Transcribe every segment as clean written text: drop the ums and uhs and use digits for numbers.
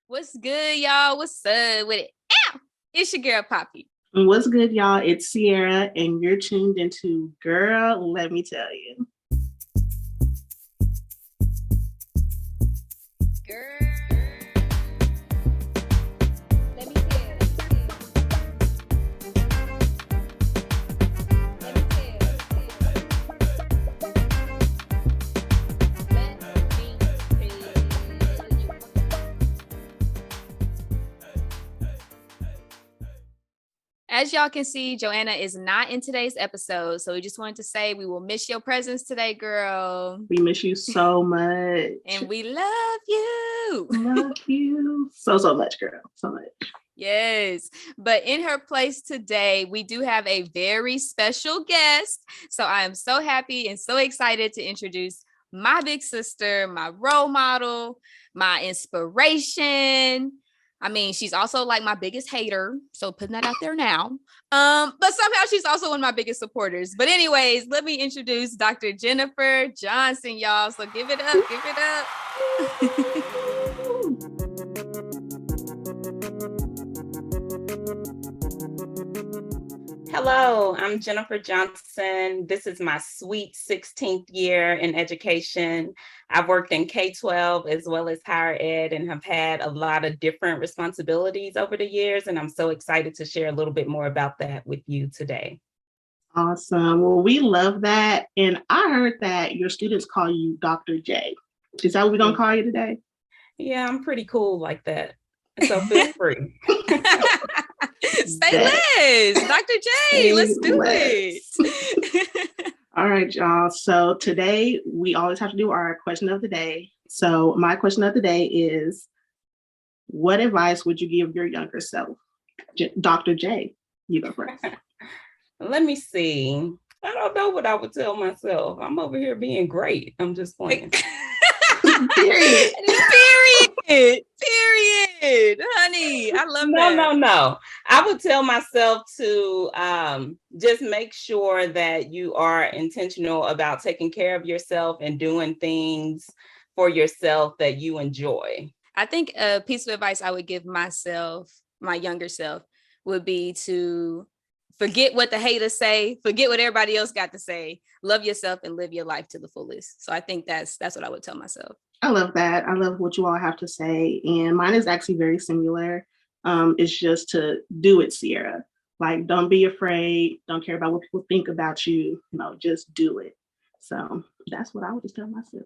What's good, y'all? What's up with it? Ow! It's your girl, Poppy. What's good, y'all? It's Sierra, and you're tuned into Girl, Let Me Tell You. Girl, let me tell you. Let me tell you. As y'all can see, Joanna is not in today's episode, so we just wanted to say we will miss your presence today, girl. We miss you so much. And we love you. Love you so much, girl. So much. Yes, but in her place today, we do have a very special guest. So I am so happy and so excited to introduce my big sister, my role model, my inspiration. I mean, she's also like my biggest hater. So putting that out there now. But somehow she's also one of my biggest supporters. But anyways, let me introduce Dr. Jenifer Johnson, y'all. So give it up, give it up. Hello, I'm Jenifer Johnson. This is my sweet 16th year in education. I've worked in K-12 as well as higher ed and have had a lot of different responsibilities over the years. And I'm so excited to share a little bit more about that with you today. Awesome. Well, we love that. And I heard that your students call you Dr. J. Is that what we're going to call you today? Yeah, I'm pretty cool like that. So feel free. Say less, Dr. J. Let's do it. All right, y'all. So today we always have to do our question of the day. So my question of the day is, what advice would you give your younger self? Dr. J, you go first. Let me see. I don't know what I would tell myself. I'm over here being great. I'm just playing. Period. Period. Honey, I love that. No. I would tell myself to just make sure that you are intentional about taking care of yourself and doing things for yourself that you enjoy. I think a piece of advice I would give myself, my younger self, would be to forget what the haters say, forget what everybody else got to say, love yourself and live your life to the fullest. So I think that's what I would tell myself. I love that. I love what you all have to say. And mine is actually very similar. It's just to do it, Sierra. Like, don't be afraid. Don't care about what people think about you. Just do it. So that's what I would just tell myself.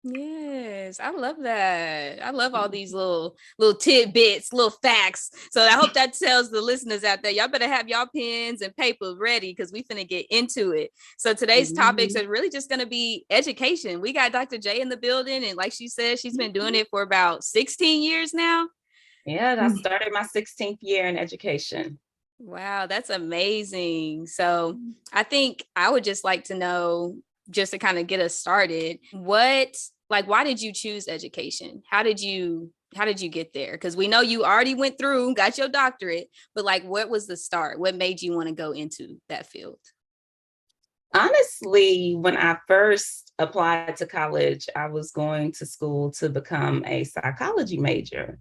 Yes, I love that. I love all these little tidbits, little facts. So I hope that tells the listeners out there, y'all better have y'all pens and paper ready because we finna get into it. So today's topics are really just going to be education. We got Dr. J in the building. And like she said, she's been doing it for about 16 years now. Yeah, I started my 16th year in education. Wow, that's amazing. So I think I would just like to know, just to kind of get us started, why did you choose education? How did you get there? Because we know you already went through, got your doctorate, but what was the start? What made you want to go into that field? Honestly, when I first applied to college, I was going to school to become a psychology major.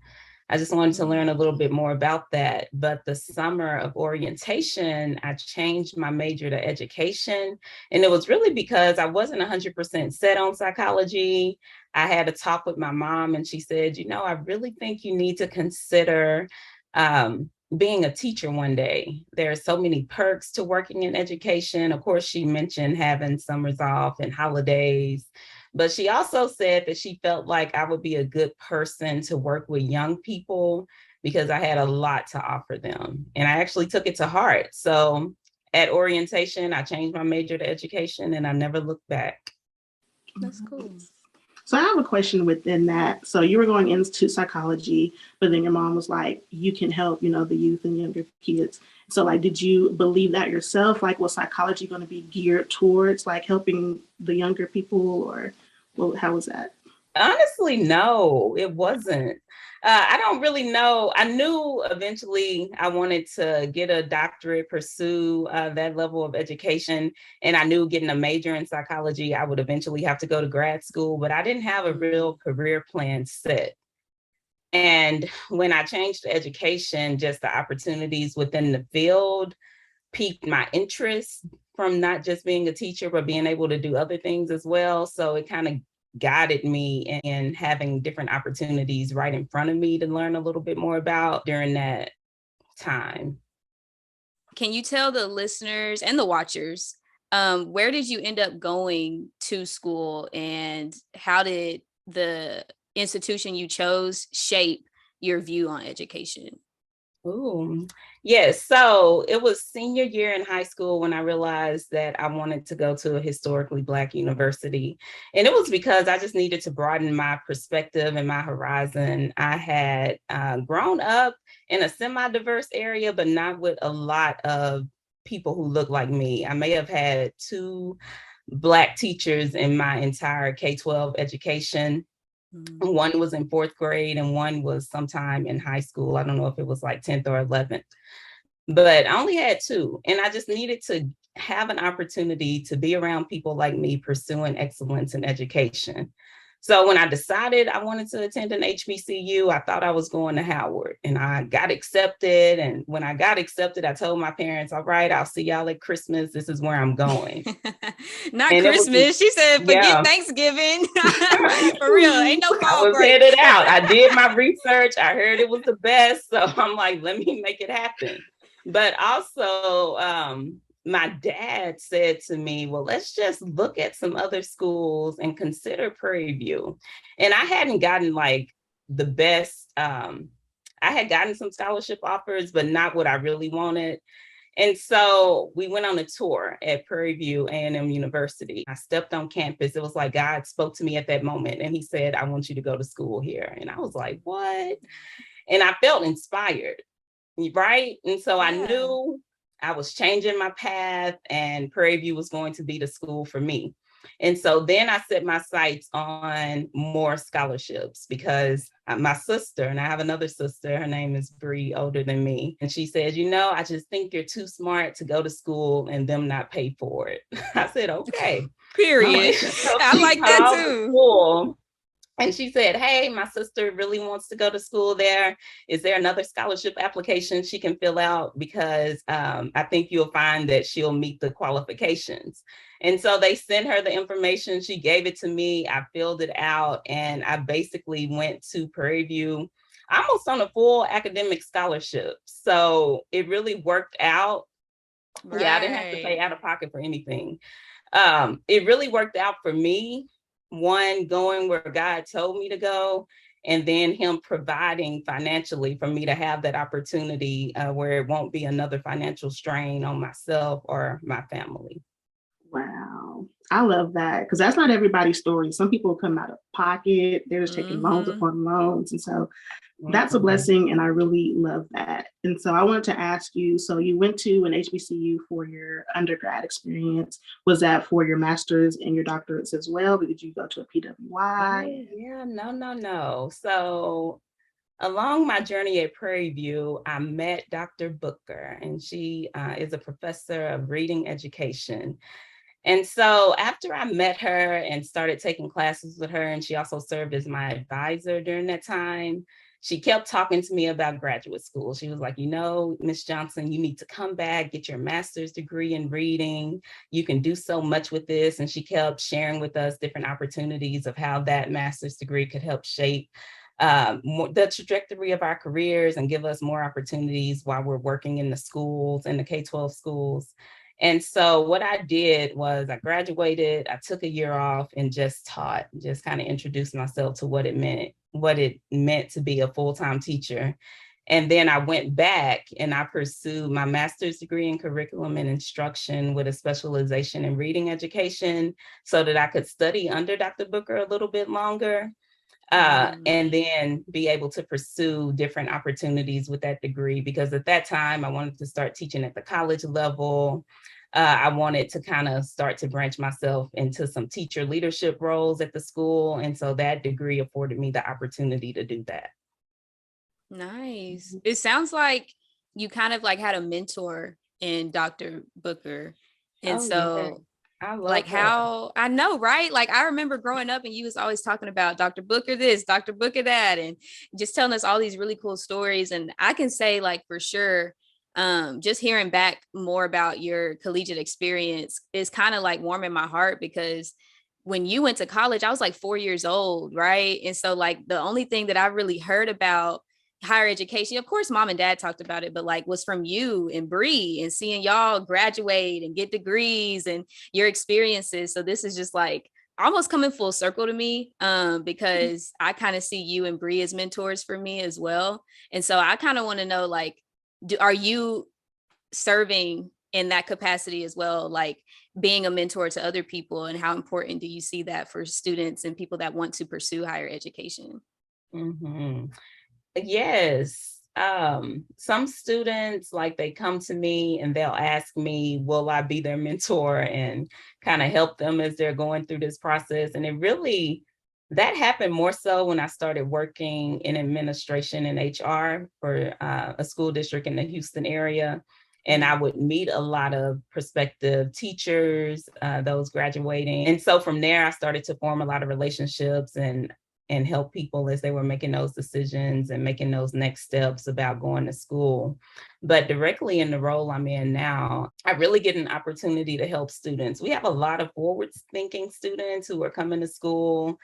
I just wanted to learn a little bit more about that. But the summer of orientation, I changed my major to education. And it was really because I wasn't 100% set on psychology. I had a talk with my mom and she said, I really think you need to consider being a teacher one day. There are so many perks to working in education. Of course, she mentioned having summers off and holidays. But she also said that she felt like I would be a good person to work with young people because I had a lot to offer them. And I actually took it to heart. So at orientation, I changed my major to education and I never looked back. That's cool. So I have a question within that. So you were going into psychology, but then your mom was like, you can help, the youth and younger kids. So did you believe that yourself? Was psychology going to be geared towards helping the younger people, or how was that? Honestly, no, it wasn't. I don't really know. I knew eventually I wanted to get a doctorate, pursue that level of education. And I knew getting a major in psychology, I would eventually have to go to grad school, but I didn't have a real career plan set. And when I changed to education, just the opportunities within the field piqued my interest from not just being a teacher, but being able to do other things as well. So it kind of guided me in having different opportunities right in front of me to learn a little bit more about during that time. Can you tell the listeners and the watchers, where did you end up going to school, and how did the institution you chose shape your view on education? Ooh, yes. So it was senior year in high school when I realized that I wanted to go to a historically Black university. And it was because I just needed to broaden my perspective and my horizon. I had grown up in a semi-diverse area, but not with a lot of people who look like me. I may have had 2 Black teachers in my entire K-12 education. One was in 4th grade and one was sometime in high school. I don't know if it was like 10th or 11th, but I only had 2. And I just needed to have an opportunity to be around people like me pursuing excellence in education. So when I decided I wanted to attend an HBCU, I thought I was going to Howard, and I got accepted. And when I got accepted, I told my parents, all right, I'll see y'all at Christmas. This is where I'm going. Not And Christmas. She said, forget yeah. Thanksgiving. For real. Ain't no fall I was break. headed out. I did my research. I heard it was the best. So I'm like, let me make it happen. But also, my dad said to me, well, let's just look at some other schools and consider Prairie View. And I hadn't gotten like the best, I had gotten some scholarship offers, but not what I really wanted. And so we went on a tour at Prairie View A&M University. I stepped on campus. It was like God spoke to me at that moment, and he said, I want you to go to school here. And I was like, what? And I felt inspired, right? And so I knew I was changing my path, and Prairie View was going to be the school for me. And so then I set my sights on more scholarships, because my sister, and I have another sister, her name is Bree, older than me. And she says, I just think you're too smart to go to school and them not pay for it. I said, okay. Period. I like that too. School. And she said, hey, my sister really wants to go to school there. Is there another scholarship application she can fill out? Because I think you'll find that she'll meet the qualifications. And so they sent her the information. She gave it to me. I filled it out, and I basically went to Prairie View almost on a full academic scholarship. So it really worked out. Right. Yeah, I didn't have to pay out of pocket for anything. It really worked out for me. One, going where God told me to go, and then him providing financially for me to have that opportunity where it won't be another financial strain on myself or my family. Wow. I love that, because that's not everybody's story. Some people come out of pocket. They're just taking loans upon loans. And so that's a blessing, and I really love that. And so I wanted to ask you, so you went to an HBCU for your undergrad experience. Was that for your master's and your doctorates as well? Or did you go to a PWI? Yeah, no. So along my journey at Prairie View, I met Dr. Booker, and she is a professor of reading education. And so after I met her and started taking classes with her, and she also served as my advisor during that time, she kept talking to me about graduate school. She was like, Miss Johnson, you need to come back, get your master's degree in reading. You can do so much with this. And she kept sharing with us different opportunities of how that master's degree could help shape the trajectory of our careers and give us more opportunities while we're working in the schools, in the K-12 schools. And so what I did was I graduated, I took a year off and just taught, just kind of introduced myself to what it meant to be a full-time teacher. And then I went back and I pursued my master's degree in curriculum and instruction with a specialization in reading education so that I could study under Dr. Booker a little bit longer. And then be able to pursue different opportunities with that degree, because at that time I wanted to start teaching at the college level. I wanted to kind of start to branch myself into some teacher leadership roles at the school. And so that degree afforded me the opportunity to do that. Nice. It sounds like you kind of like had a mentor in Dr. Booker. And I Like love that. how I know, right? Like I remember growing up and you was always talking about Dr. Booker this, Dr. Booker that, and just telling us all these really cool stories. And I can say like for sure, just hearing back more about your collegiate experience is kind of like warming my heart because when you went to college, I was like 4 years old, right? And so like the only thing that I really heard about higher education, of course, mom and dad talked about it, but like was from you and Bree and seeing y'all graduate and get degrees and your experiences. So this is just like almost coming full circle to me because I kind of see you and Bree as mentors for me as well. And so I kind of want to know like, are you serving in that capacity as well, like being a mentor to other people, and how important do you see that for students and people that want to pursue higher education? Mhm. Yes. Some students, like they come to me and they'll ask me, will I be their mentor and kind of help them as they're going through this process? And it really, that happened more so when I started working in administration and HR for a school district in the Houston area. And I would meet a lot of prospective teachers, those graduating. And so from there, I started to form a lot of relationships and help people as they were making those decisions and making those next steps about going to school. But directly in the role I'm in now, I really get an opportunity to help students. We have a lot of forward thinking students who are coming to school.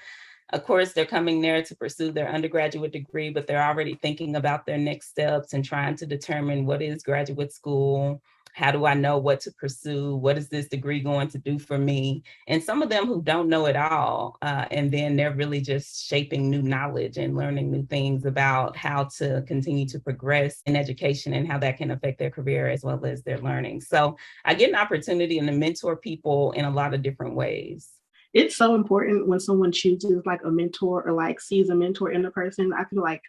Of course, they're coming there to pursue their undergraduate degree, but they're already thinking about their next steps and trying to determine what is graduate school. How do I know what to pursue? What is this degree going to do for me? And some of them who don't know it all, and then they're really just shaping new knowledge and learning new things about how to continue to progress in education and how that can affect their career as well as their learning. So I get an opportunity to mentor people in a lot of different ways. It's so important when someone chooses like a mentor or like sees a mentor in a person. I feel like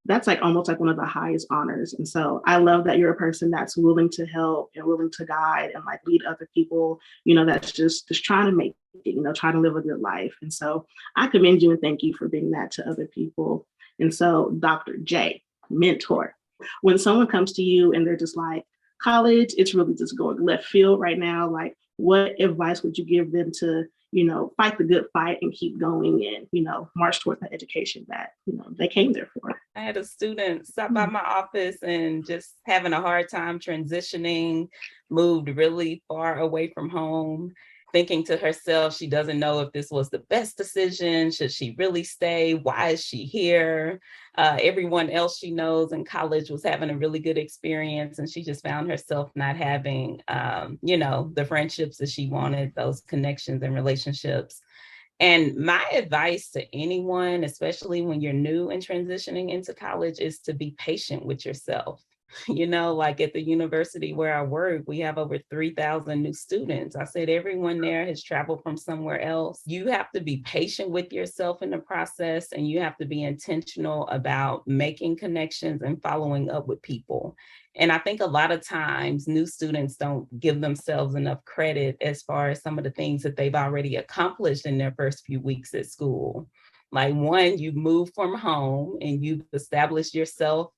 that's like almost like one of the highest honors. And so I love that you're a person that's willing to help and willing to guide and like lead other people, that's just trying to make it, trying to live a good life. And so I commend you and thank you for being that to other people. And so Dr. J, mentor, when someone comes to you and they're just like, college, it's really just going left field right now. Like, what advice would you give them to, fight the good fight and keep going and, march towards the education that, they came there for? I had a student stop by my office and just having a hard time transitioning, moved really far away from home, thinking to herself, she doesn't know if this was the best decision. Should she really stay? Why is she here? Everyone else she knows in college was having a really good experience, and she just found herself not having, the friendships that she wanted, those connections and relationships. And my advice to anyone, especially when you're new and transitioning into college, is to be patient with yourself. Like at the university where I work, we have over 3,000 new students. I said everyone there has traveled from somewhere else. You have to be patient with yourself in the process, and you have to be intentional about making connections and following up with people. And I think a lot of times new students don't give themselves enough credit as far as some of the things that they've already accomplished in their first few weeks at school. Like one, you moved from home and you've established yourself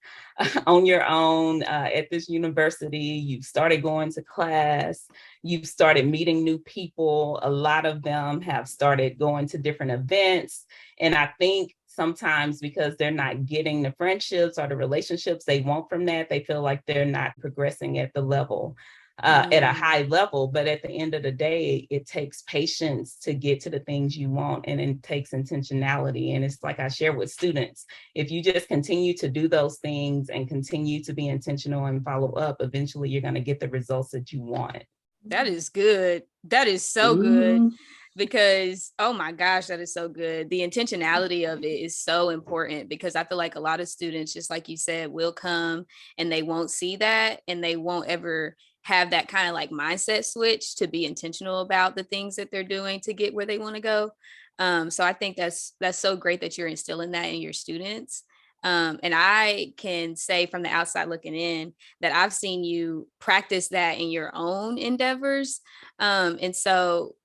on your own at this university. You've started going to class. You've started meeting new people. A lot of them have started going to different events. And I think sometimes because they're not getting the friendships or the relationships they want from that, they feel like they're not progressing at the level. At a high level, but at the end of the day, it takes patience to get to the things you want, and it takes intentionality. And it's like I share with students, if you just continue to do those things and continue to be intentional and follow up, eventually you're going to get the results that you want. That is good. That is so good because, oh my gosh, that is so good. The intentionality of it is so important because I feel like a lot of students, just like you said, will come and they won't see that and they won't ever have that kind of like mindset switch to be intentional about the things that they're doing to get where they want to go. So I think that's so great that you're instilling that in your students. And I can say from the outside looking in that I've seen you practice that in your own endeavors. And so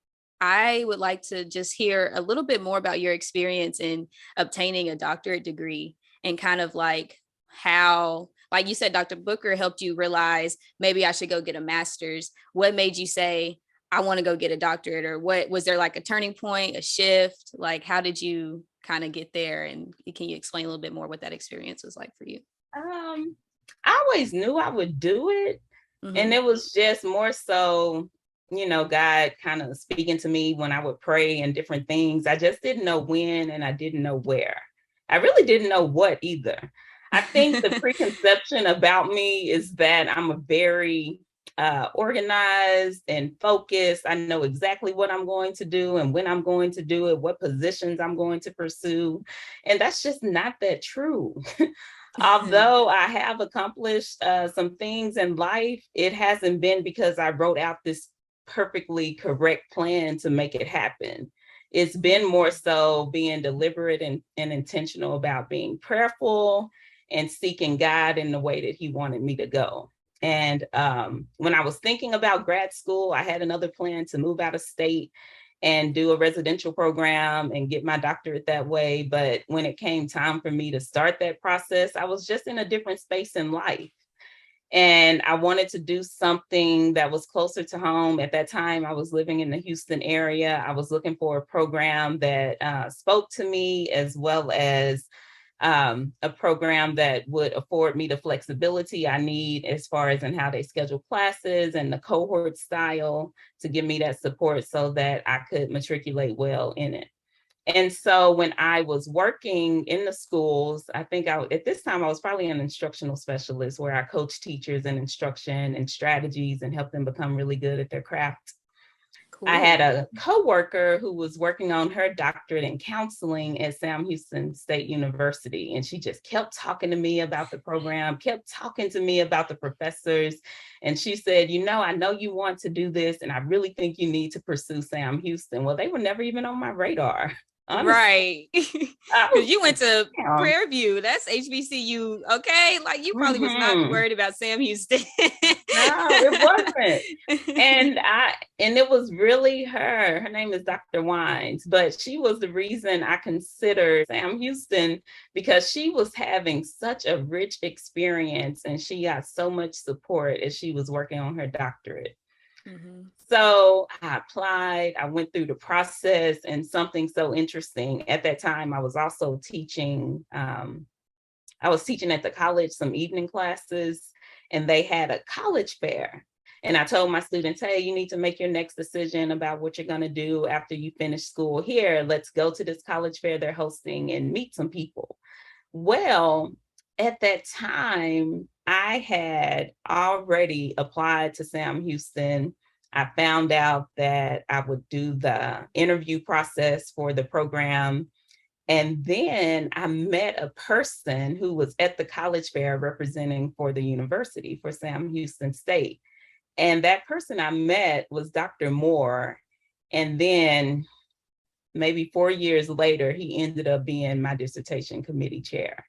I would like to just hear a little bit more about your experience in obtaining a doctorate degree and kind of like how, like you said, Dr. Booker helped you realize maybe I should go get a master's. What made you say, I want to go get a doctorate? Or what was there like a turning point, a shift? Like, how did you kind of get there? And can you explain a little bit more what that experience was like for you? I always knew I would do it. And it was just more so, God kind of speaking to me when I would pray and different things. I just didn't know when, and I didn't know where. I really didn't know what either. I think the preconception about me is that I'm a very organized and focused. I know exactly what I'm going to do and when I'm going to do it, what positions I'm going to pursue. And that's just not that true. Although I have accomplished some things in life, it hasn't been because I wrote out this perfectly correct plan to make it happen. It's been more so being deliberate and intentional about being prayerful and seeking God in the way that He wanted me to go. And when I was thinking about grad school, I had another plan to move out of state and do a residential program and get my doctorate that way. But when it came time for me to start that process, I was just in a different space in life. And I wanted to do something that was closer to home. At that time, I was living in the Houston area. I was looking for a program that spoke to me, as well as a program that would afford me the flexibility I need as far as in how they schedule classes and the cohort style to give me that support so that I could matriculate well in it. And so when I was working in the schools, I think at this time I was probably an instructional specialist where I coached teachers in instruction and strategies and helped them become really good at their craft. Cool. I had a coworker who was working on her doctorate in counseling at Sam Houston State University. And she just kept talking to me about the program, kept talking to me about the professors. And she said, I know you want to do this, and I really think you need to pursue Sam Houston. Well, they were never even on my radar. Honestly. Right. Because you went to Prairie View. That's HBCU. Okay. Like you probably was not worried about Sam Houston. No, it wasn't. And it was really her. Her name is Dr. Wines, but she was the reason I considered Sam Houston, because she was having such a rich experience and she got so much support as she was working on her doctorate. So I applied, I went through the process, and something so interesting. At that time, I was also teaching, at the college some evening classes, and they had a college fair. And I told my students, hey, you need to make your next decision about what you're going to do after you finish school here. Let's go to this college fair they're hosting and meet some people. Well, at that time, I had already applied to Sam Houston. I found out that I would do the interview process for the program. And then I met a person who was at the college fair representing for the university for Sam Houston State. And that person I met was Dr. Moore. And then maybe 4 years later, he ended up being my dissertation committee chair.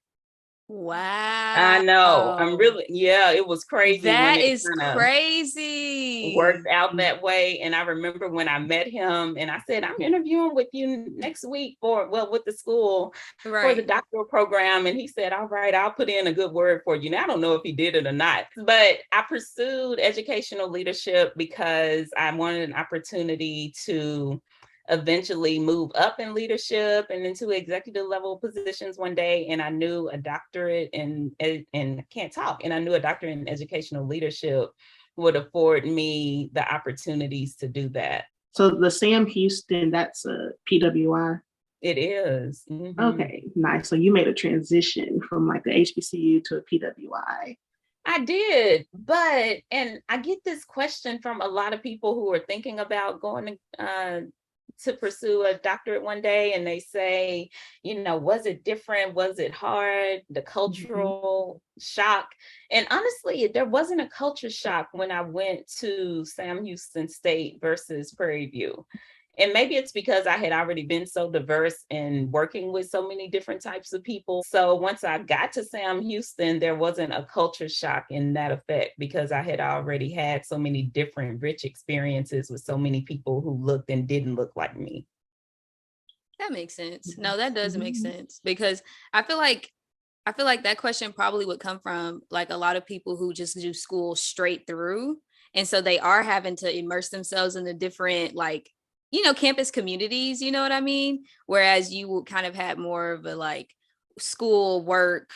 Wow. I know. It was crazy. That is crazy. Worked out that way. And I remember when I met him and I said, I'm interviewing with you next week with the school for the doctoral program. And he said, all right, I'll put in a good word for you. Now, I don't know if he did it or not, but I pursued educational leadership because I wanted an opportunity to eventually move up in leadership and into executive level positions one day. And I knew a doctorate and I can't talk. And I knew a doctorate in educational leadership would afford me the opportunities to do that. So the Sam Houston, that's a PWI? It is. Mm-hmm. Okay, nice. So you made a transition from like the HBCU to a PWI. I did, and I get this question from a lot of people who are thinking about going to pursue a doctorate one day, and they say, was it different? Was it hard? The cultural shock. And honestly, there wasn't a culture shock when I went to Sam Houston State versus Prairie View. And maybe it's because I had already been so diverse and working with so many different types of people. So once I got to Sam Houston, there wasn't a culture shock in that effect because I had already had so many different rich experiences with so many people who looked and didn't look like me. That makes sense. No, that does make sense, because I feel like that question probably would come from like a lot of people who just do school straight through. And so they are having to immerse themselves in the different, like, campus communities, you know what I mean? Whereas you will kind of have more of a like school work,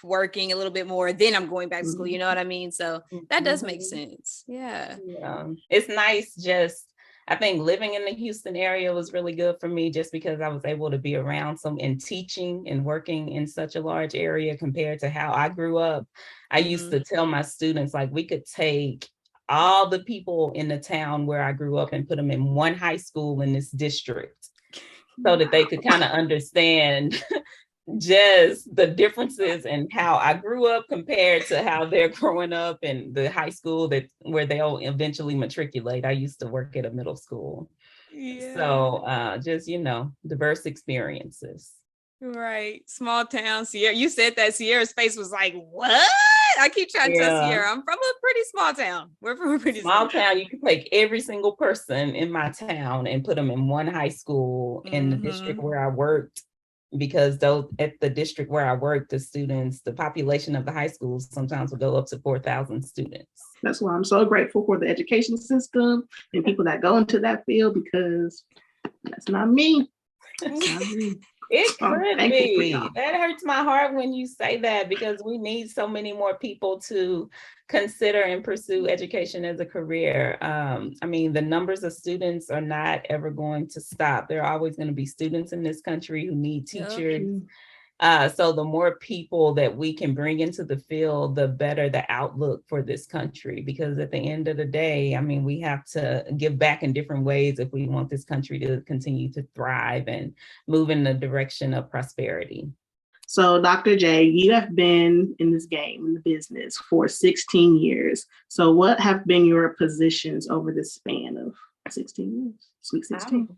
working a little bit more. Then I'm going back to school, you know what I mean? So that does make sense. Yeah. It's nice. I think living in the Houston area was really good for me just because I was able to be around and teaching and working in such a large area compared to how I grew up. I used to tell my students, like, we could take all the people in the town where I grew up and put them in one high school in this district so that they could kind of understand just the differences in how I grew up compared to how they're growing up in the high school where they'll eventually matriculate. I used to work at a middle school. Yeah. So just, diverse experiences. Right. Small town. Sierra. You said that Sierra's face was like, what? I keep trying to tell Sierra, I'm from a pretty small town. We're from a pretty small town. You can take every single person in my town and put them in one high school in the district where I worked. Because at the district where I worked, the population of the high schools sometimes will go up to 4,000 students. That's why I'm so grateful for the education system and people that go into that field, because that's not me. That's not me. It could be. That hurts my heart when you say that, because we need so many more people to consider and pursue education as a career. I mean, the numbers of students are not ever going to stop. There are always going to be students in this country who need teachers. So the more people that we can bring into the field, the better the outlook for this country. Because at the end of the day, I mean, we have to give back in different ways if we want this country to continue to thrive and move in the direction of prosperity. So, Dr. J, you have been in this game, in the business, for 16 years. So what have been your positions over the span of 16 years? Sweet 16.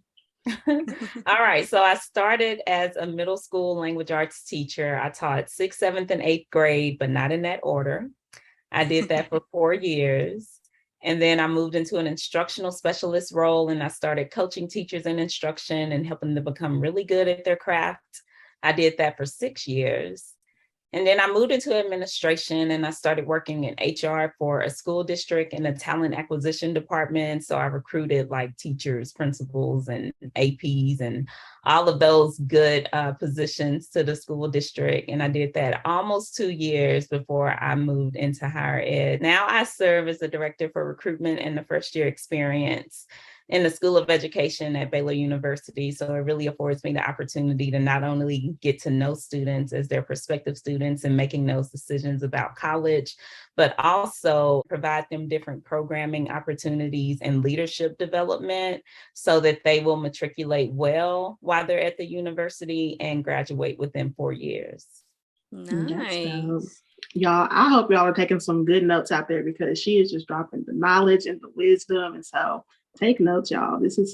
All right. So I started as a middle school language arts teacher. I taught 6th, 7th, and 8th grade, but not in that order. I did that for 4 years. And then I moved into an instructional specialist role, and I started coaching teachers in instruction and helping them become really good at their craft. I did that for 6 years. And then I moved into administration, and I started working in HR for a school district in the talent acquisition department. So I recruited like teachers, principals, and APs, and all of those good positions to the school district. And I did that almost 2 years before I moved into higher ed. Now I serve as the director for recruitment and the first year experience in the School of Education at Baylor University. So it really affords me the opportunity to not only get to know students as their prospective students and making those decisions about college, but also provide them different programming opportunities and leadership development so that they will matriculate well while they're at the university and graduate within 4 years. Nice. Y'all, I hope y'all are taking some good notes out there, because she is just dropping the knowledge and the wisdom. And so take notes, y'all. This is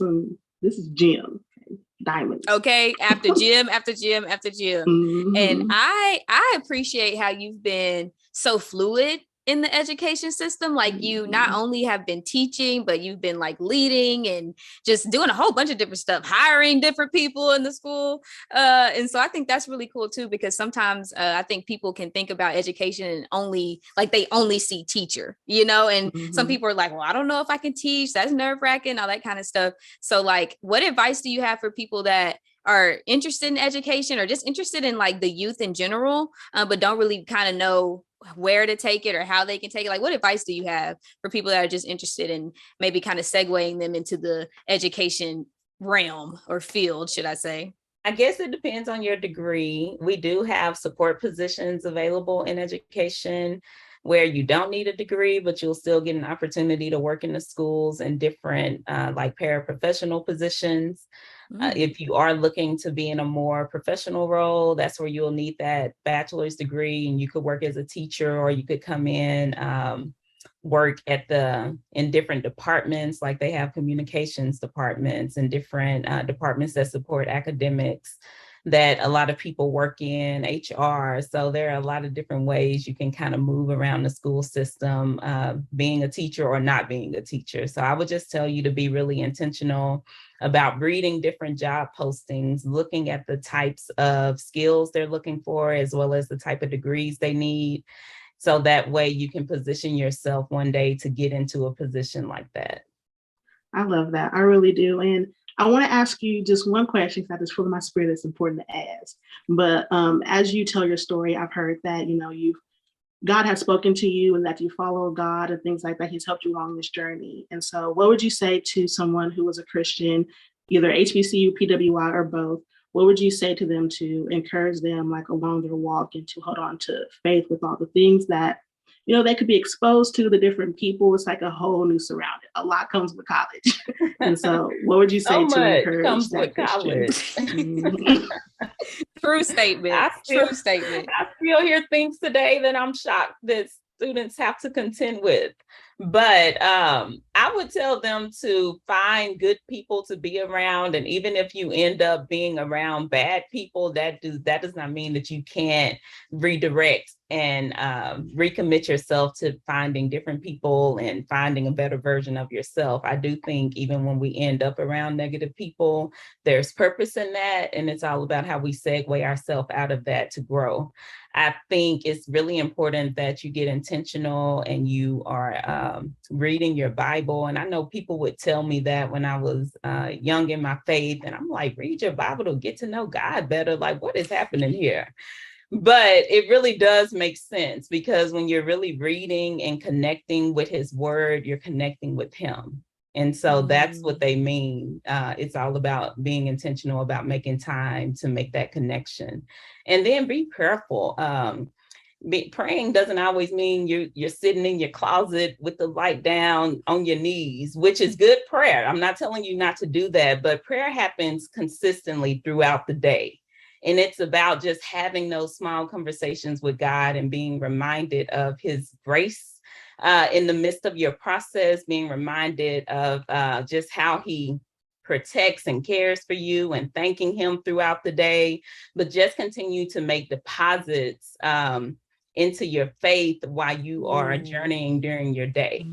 gem. Okay? Diamonds. Okay, after gym, after gym, after gym. And I appreciate how you've been so fluid in the education system. Like, you not only have been teaching, but you've been like leading and just doing a whole bunch of different stuff, hiring different people in the school. And so I think that's really cool too, because sometimes I think people can think about education and they only see teacher, and some people are like, well, I don't know if I can teach. That's nerve-wracking, all that kind of stuff. So like, what advice do you have for people that are interested in education or just interested in like the youth in general, but don't really kind of know where to take it or how they can take it? Like, what advice do you have for people that are just interested in maybe kind of segueing them into the education realm or field, should I say? I guess it depends on your degree. We do have support positions available in education where you don't need a degree, but you'll still get an opportunity to work in the schools in different like paraprofessional positions. If you are looking to be in a more professional role, that's where you'll need that bachelor's degree, and you could work as a teacher, or you could come in, work in different departments, like they have communications departments and different departments that support academics that a lot of people work in, HR. So there are a lot of different ways you can kind of move around the school system, being a teacher or not being a teacher. So I would just tell you to be really intentional about reading different job postings, looking at the types of skills they're looking for, as well as the type of degrees they need, So that way you can position yourself one day to get into a position like that. I love that. I really do. And I want to ask you just one question because I just feel in my spirit it's important to ask. But as you tell your story, I've heard that, God has spoken to you and that you follow God and things like that. He's helped you along this journey. And so what would you say to someone who was a Christian, either HBCU, PWI, or both? What would you say to them to encourage them like along their walk and to hold on to faith with all the things that, they could be exposed to, the different people? It's like a whole new surrounding. A lot comes with college. And so what would you say So to much encourage comes that with Christian? college. True statement. True statement. I still hear things today that I'm shocked that students have to contend with. But I would tell them to find good people to be around. And even if you end up being around bad people, that does not mean that you can't redirect and recommit yourself to finding different people and finding a better version of yourself. I do think even when we end up around negative people, there's purpose in that. And it's all about how we segue ourselves out of that to grow. I think it's really important that you get intentional and you are reading your Bible. And I know people would tell me that when I was young in my faith, and I'm like, read your Bible to get to know God better. Like, what is happening here? But it really does make sense, because when you're really reading and connecting with his word, you're connecting with him. And so that's what they mean. It's all about being intentional about making time to make that connection. And then be prayerful. Praying doesn't always mean you're sitting in your closet with the light down on your knees, which is good prayer. I'm not telling you not to do that, but prayer happens consistently throughout the day. And it's about just having those small conversations with God and being reminded of his grace in the midst of your process, being reminded of just how he protects and cares for you, and thanking him throughout the day. But just continue to make deposits into your faith while you are journeying during your day.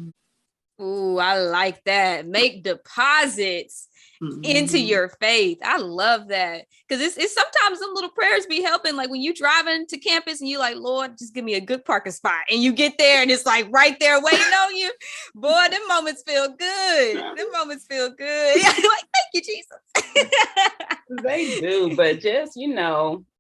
Ooh, I like that. Make deposits into your faith. I love that, because it's sometimes some little prayers be helping. Like when you driving to campus and you like, Lord, just give me a good parking spot, and you get there and it's like right there waiting on you. Boy, them moments feel good. Them moments feel good. Like, thank you, Jesus. They do, but just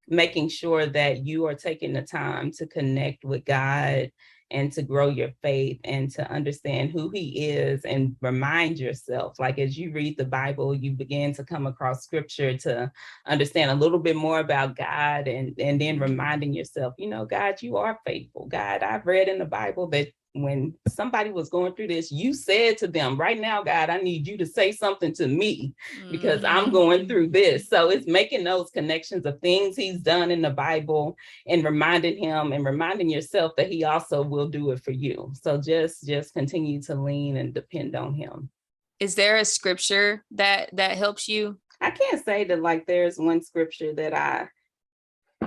making sure that you are taking the time to connect with God and to grow your faith and to understand who he is, and remind yourself, like as you read the Bible, you begin to come across scripture to understand a little bit more about God, and then reminding yourself, God, you are faithful. God, I've read in the Bible that when somebody was going through this, you said to them, right now, God, I need you to say something to me because I'm going through this. So it's making those connections of things he's done in the Bible and reminding him and reminding yourself that he also will do it for you. So just continue to lean and depend on him. Is there a scripture that helps you? I can't say that like there's one scripture that I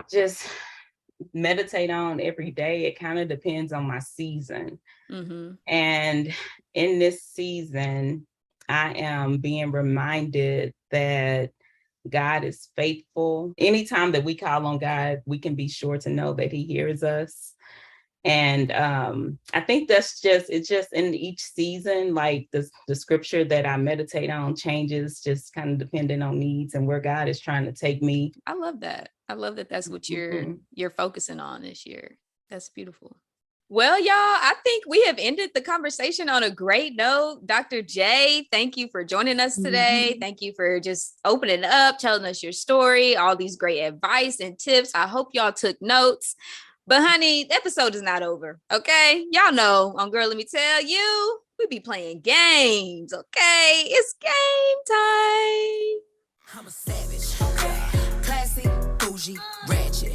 just meditate on every day. It kind of depends on my season. And in this season, I am being reminded that God is faithful. Anytime that we call on God, we can be sure to know that he hears us. And I think it's just in each season, like the scripture that I meditate on changes, just kind of depending on needs and where God is trying to take me. I love that. I love that that's what you're focusing on this year. That's beautiful. Well, y'all, I think we have ended the conversation on a great note. Dr. J, thank you for joining us today. Thank you for just opening up, telling us your story, all these great advice and tips. I hope y'all took notes. But honey, the episode is not over, okay? Y'all know on Girl, Let Me Tell You, we be playing games, okay? It's game time. I'm a savage, classy, bougie, ratchet.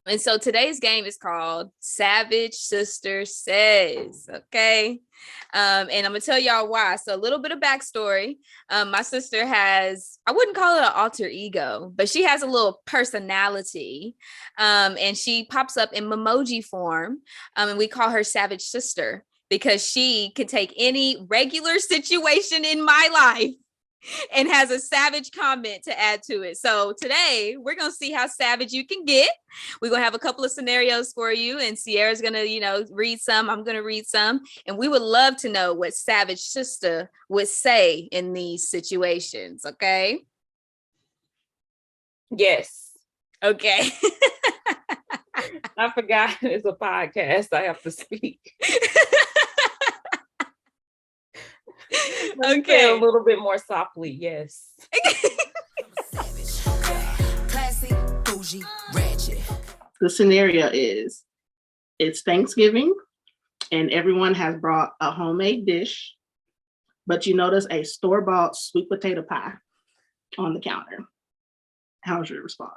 And so today's game is called Savage Sister Says, okay? And I'm gonna tell y'all why. So a little bit of backstory. My sister has, I wouldn't call it an alter ego, but she has a little personality. And she pops up in memoji form. And we call her Savage Sister because she can take any regular situation in my life and has a savage comment to add to it. So today we're going to see how savage you can get. We're going to have a couple of scenarios for you, and Sierra's going to, read some. I'm going to read some, and we would love to know what savage sister would say in these situations. Okay. Yes. Okay. I forgot it's a podcast. I have to speak. Okay. A little bit more softly. Yes. The scenario is, it's Thanksgiving and everyone has brought a homemade dish, but you notice a store-bought sweet potato pie on the counter. How's your response?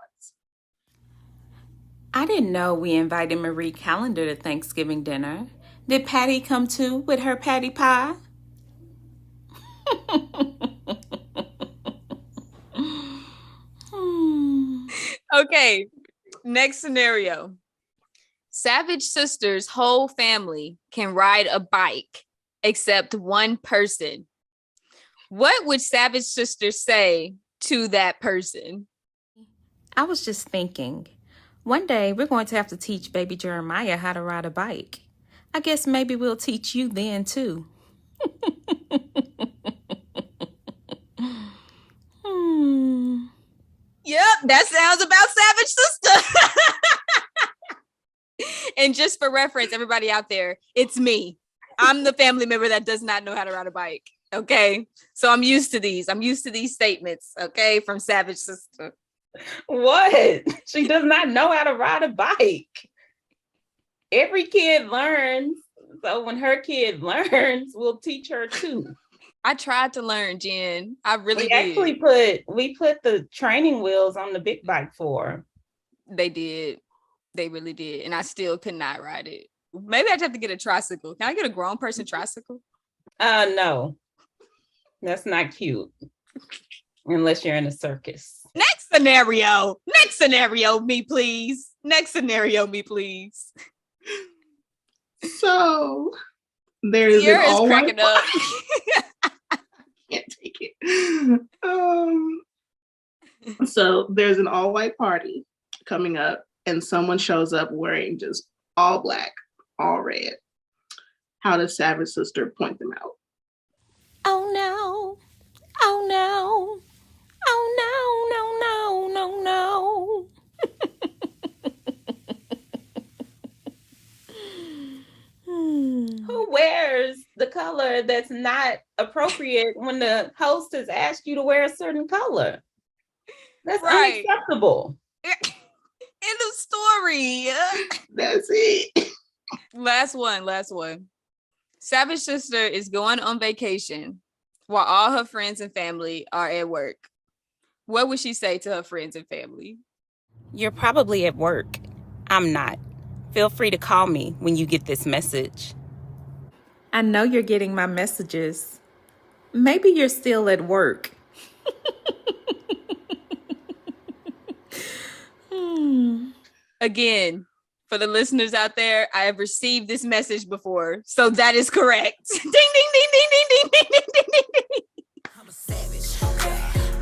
I didn't know we invited Marie Callender to Thanksgiving dinner. Did Patty come too with her patty pie? Okay, next scenario. Savage sister's whole family can ride a bike except one person. What would Savage sister say to that person? I was just thinking, one day we're going to have to teach baby Jeremiah how to ride a bike. I guess maybe we'll teach you then too. Yep, that sounds about Savage sister. And just for reference, everybody out there, it's me. I'm the family member that does not know how to ride a bike. Okay, so I'm used to these. I'm used to these statements. Okay, from Savage sister. What? She does not know how to ride a bike. Every kid learns. So when her kid learns, we'll teach her too. I tried to learn, Jen. I really did. Actually we put the training wheels on the big bike for her. They did. They really did. And I still could not ride it. Maybe I'd have to get a tricycle. Can I get a grown person tricycle? No. That's not cute. Unless you're in a circus. Next scenario, me, please. Next scenario, me, please. So there's an all white up. Can't take it. So there's an all white party coming up, and someone shows up wearing just all black, all red. How does Savage sister point them out? Oh no! Oh no! Oh no! No! No! No! Who wears the color that's not appropriate when the host has asked you to wear a certain color? That's unacceptable. End of story. That's it. Last one. Savage sister is going on vacation while all her friends and family are at work. What would she say to her friends and family? You're probably at work. I'm not. Feel free to call me when you get this message. I know you're getting my messages. Maybe you're still at work. Again, for the listeners out there, I have received this message before, so that is correct. Ding, ding, ding, ding, ding, ding, ding, ding, ding, ding. I'm a savage.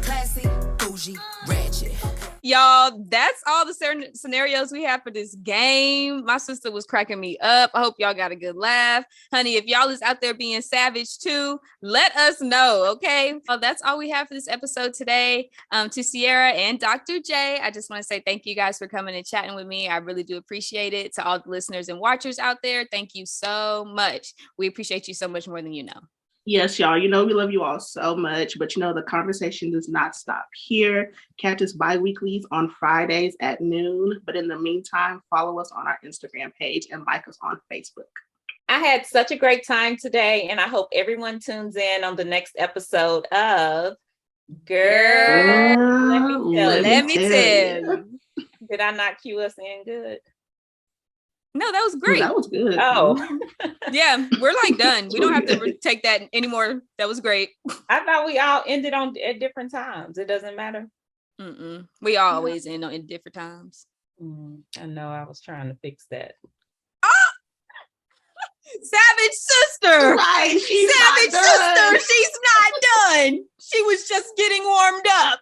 Classy, bougie, ratchet. Y'all, that's all the scenarios we have for this game. My sister was cracking me up. I hope y'all got a good laugh. Honey, if y'all is out there being savage too, let us know, okay? Well, that's all we have for this episode today. To Sierra and Dr. J, I just want to say thank you guys for coming and chatting with me. I really do appreciate it. To all the listeners and watchers out there, thank you so much. We appreciate you so much more than you know. Yes, y'all, we love you all so much, but the conversation does not stop here. Catch us bi-weeklies on Fridays at noon. But in the meantime, follow us on our Instagram page and like us on Facebook. I had such a great time today, and I hope everyone tunes in on the next episode of Girl, Let Me Tell You. Did I not cue us in good? No, that was great. That was good. Oh, yeah, we're like done. We don't have to take that anymore. That was great. I thought we all ended at different times. It doesn't matter. We always end on different times. I know. I was trying to fix that. Savage sister. Right. Savage sister. She's not done. She was just getting warmed up.